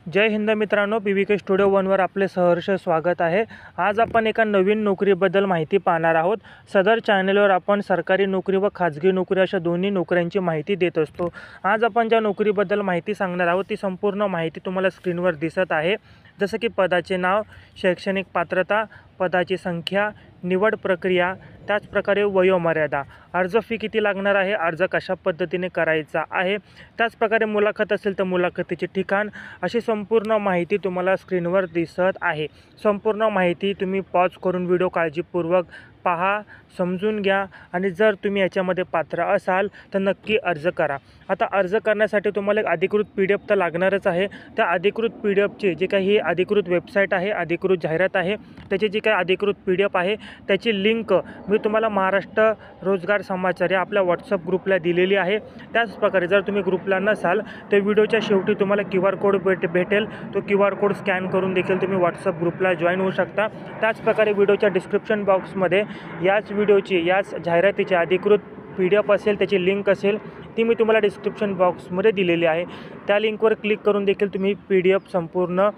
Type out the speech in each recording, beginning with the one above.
जय हिंद मित्रांनो, PVK studio वनवर आपले सहर्ष स्वागत आहे। आज आपण एका नवीन नोकरीबद्दल माहिती पाहणार आहोत। सदर चॅनलवर आपण सरकारी नोकरी व खाजगी नोकरी अशा दोन्ही नोकऱ्यांची माहिती देत असतो। आज आपण ज्या नोकरीबद्दल माहिती सांगणार आहोत ती संपूर्ण माहिती तुम्हाला स्क्रीनवर दिसत आहे। जसे की पदाचे नाव, शैक्षणिक पात्रता, पदाची संख्या, निवड प्रक्रिया, त्याचप्रकारे वयोमर्यादा, अर्ज फी किती लागणार आहे, अर्ज कशा पद्धतीने करायचा आहे, त्याचप्रकारे मुलाखत असेल तर मुलाखतीचे ठिकाण, अशी संपूर्ण माहिती तुम्हाला स्क्रीनवर दिसत आहे। संपूर्ण माहिती तुम्ही पॉज करून व्हिडिओ काळजीपूर्वक पहा, समजून घ्या आणि जर तुम्ही याच्यामध्ये पात्र असाल तर नक्की अर्ज करा। आता अर्ज करण्यासाठी तुम्हाला एक अधिकृत PDF तर लागणारच आहे। त्या अधिकृत PDFची जे काही अधिकृत वेबसाईट आहे, अधिकृत जाहिरात आहे, त्याची जी काही अधिकृत PDF आहे त्याची लिंक मी तुम्हाला महाराष्ट्र रोजगार समाचार या आपल्या WhatsApp ग्रुपला दिलेली आहे। त्याचप्रकारे जर तुम्ही ग्रुपला नसाल तर व्हिडिओच्या शेवटी तुम्हाला QR कोड भेटेल। तो QR कोड स्कॅन करून देखील तुम्ही WhatsApp ग्रुपला जॉईन होऊ शकता। त्याचप्रकारे व्हिडिओच्या डिस्क्रिप्शन बॉक्समध्ये याच व्हिडिओची, याच जाहिरातीची अधिकृत PDF असेल, त्याची लिंक असेल, ती मी तुम्हाला डिस्क्रिप्शन बॉक्समध्ये दिलेली आहे। त्या लिंकवर क्लिक करून देखील तुम्ही PDF संपूर्ण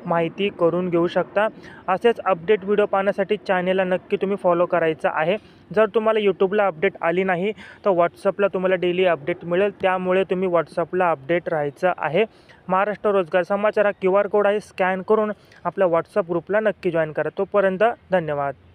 माहिती करून घेऊ शकता। असेच अपडेट व्हिडिओ पाहण्यासाठी चॅनेलला नक्की तुम्ही फॉलो करायचं आहे। जर तुम्हाला यूट्यूबला अपडेट आली नाही तर WhatsAppला तुम्हाला डेली अपडेट मिळेल, त्यामुळे तुम्ही WhatsAppला अपडेट राहायचं आहे। महाराष्ट्र रोजगार समाचार हा QR कोड आहे, स्कॅन करून आपल्या WhatsApp ग्रुपला नक्की जॉईन करा। तोपर्यंत धन्यवाद।